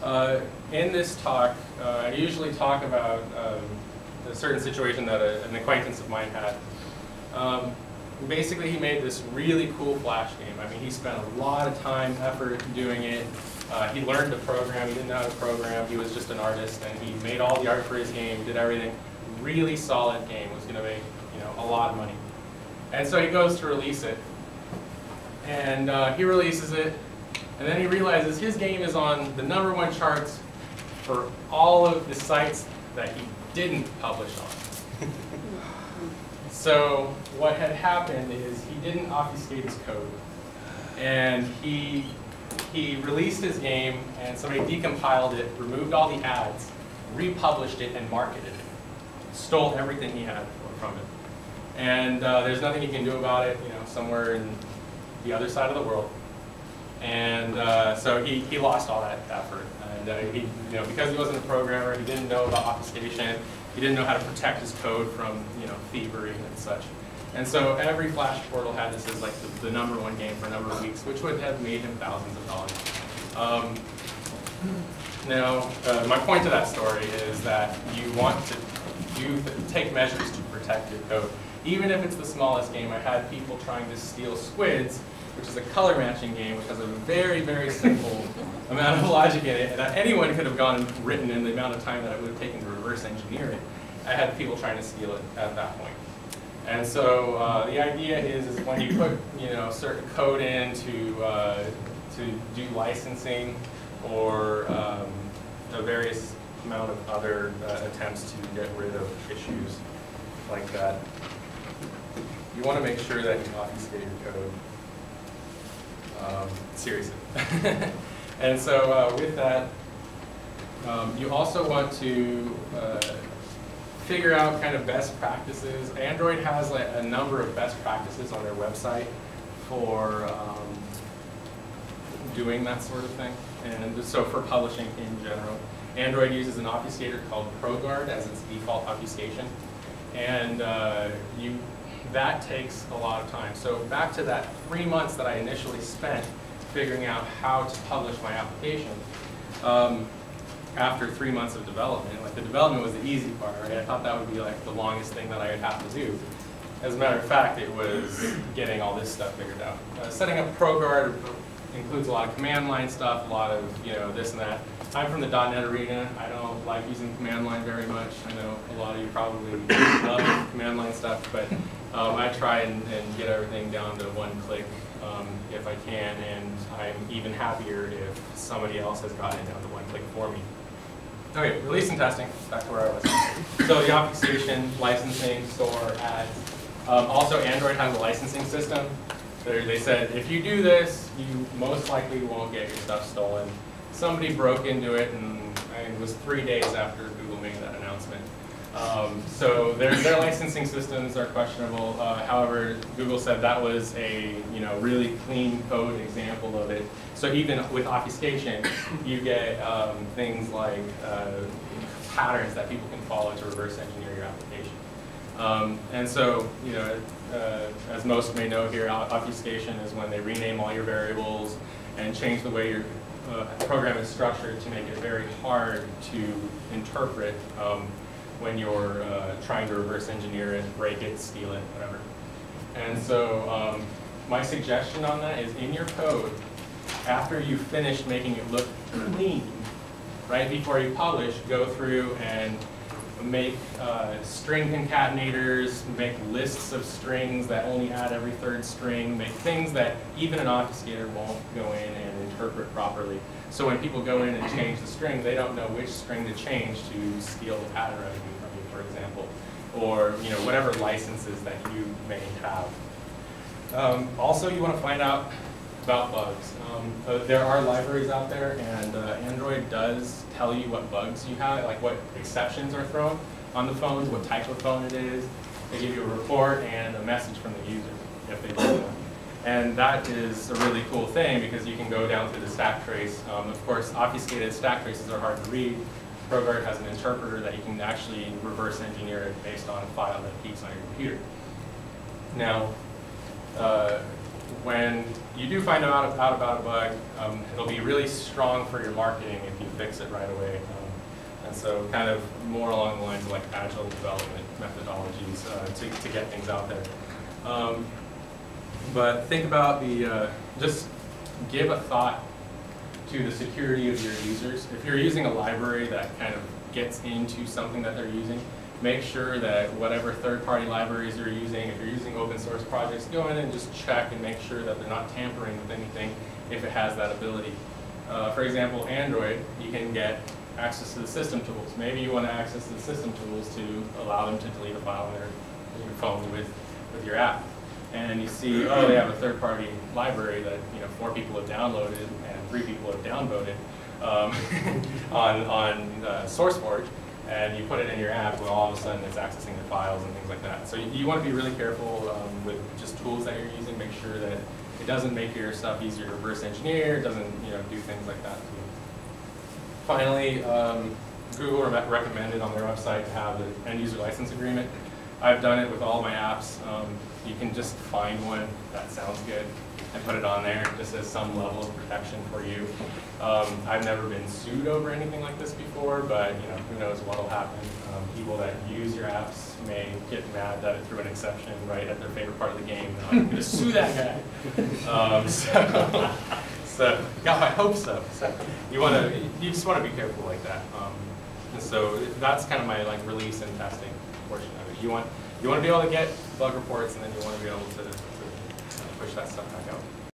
In this talk, I usually talk about a certain situation that an acquaintance of mine had. Basically, he made this really cool Flash game. I mean, he spent a lot of time, effort doing it. He learned to program. He didn't know how to program. He was just an artist, and he made all the art for his game, did everything. Really solid game. Was going to make a lot of money. And so he goes to release it, and he releases it, and then he realizes his game is on the #1 charts for all of the sites that he didn't publish on. So what had happened is he didn't obfuscate his code, and he released his game, and somebody decompiled it, removed all the ads, republished it, and marketed it. Stole everything he had from it. And there's nothing he can do about it, somewhere in the other side of the world. And so he lost all that effort. And he, because he wasn't a programmer, he didn't know about obfuscation. He didn't know how to protect his code from, thievery and such. And so every Flash portal had this as like the #1 game for a number of weeks, which would have made him thousands of dollars. Now, my point to that story is that you want to take measures to protect your code. Even if it's the smallest game, I had people trying to steal Squids, which is a color matching game, which has a very, very simple amount of logic in it, and anyone could have gone and written in the amount of time that it would have taken to reverse engineer it. I had people trying to steal it at that point. And so the idea is when you put certain code in to do licensing or a various amount of other attempts to get rid of issues like that, you want to make sure that you obfuscate your code seriously. And so with that, you also want to figure out kind of best practices. Android has like a number of best practices on their website for doing that sort of thing. And so for publishing in general, Android uses an obfuscator called ProGuard as its default obfuscation. And that takes a lot of time. So back to that 3 months that I initially spent figuring out how to publish my application. After 3 months of development, like the development was the easy part, right? I thought that would be like the longest thing that I would have to do. As a matter of fact, it was getting all this stuff figured out. Setting up ProGuard includes a lot of command line stuff, a lot of this and that. I'm from the .NET arena. I don't like using command line very much. I know a lot of you probably love command line stuff, but I try and get everything down to one click if I can, and I'm even happier if somebody else has gotten it down to one click for me. Okay, release and testing, back to where I was. So the obfuscation, licensing, store, ads. Also, Android has a licensing system. They said, if you do this, you most likely won't get your stuff stolen. Somebody broke into it, and it was 3 days after Google made that announcement. So their licensing systems are questionable. However, Google said that was a really clean code example of it. So even with obfuscation, you get things like patterns that people can follow to reverse engineer your application. And so as most may know here, obfuscation is when they rename all your variables and change the way your program is structured to make it very hard to interpret when you're trying to reverse engineer it, break it, steal it, whatever. And so my suggestion on that is in your code, after you've finished making it look clean, right before you publish, go through and make string concatenators, make lists of strings that only add every 3rd string, make things that even an obfuscator won't go in and interpret properly. So when people go in and change the string, they don't know which string to change to steal the pattern revenue from you, for example, or whatever licenses that you may have. Also, you want to find out about bugs. There are libraries out there, and Android does tell you what bugs you have, like what exceptions are thrown on the phones, what type of phone it is. They give you a report and a message from the user if they do that. And that is a really cool thing because you can go down through the stack trace. Of course, obfuscated stack traces are hard to read. ProGuard has an interpreter that you can actually reverse engineer it based on a file that peeks on your computer. Now, when you do find out about a bug, it'll be really strong for your marketing if you fix it right away. And so kind of more along the lines of like agile development methodologies to get things out there. But think about just give a thought to the security of your users. If you're using a library that kind of gets into something that they're using, make sure that whatever third-party libraries you're using, if you're using open source projects, go in and just check and make sure that they're not tampering with anything if it has that ability. For example, Android, you can get access to the system tools. Maybe you want to access the system tools to allow them to delete a file on your phone with your app. And you see, oh, they have a third-party library that 4 people have downloaded and 3 people have downvoted on SourceForge, and you put it in your app, well, all of a sudden it's accessing the files and things like that. So you want to be really careful with just tools that you're using. Make sure that it doesn't make your stuff easier to reverse engineer. It doesn't do things like that. Finally, Google recommended on their website to have an end-user license agreement. I've done it with all my apps. You can just find one that sounds good and put it on there just as some level of protection for you. I've never been sued over anything like this before, but who knows what will happen. People that use your apps may get mad that it threw an exception right at their favorite part of the game. I'm going to sue that guy. So yeah, I hope so. So you just want to be careful like that. And so that's kind of my release and testing portion of it. You want to be able to get bug reports, and then you want to be able to push that stuff back out.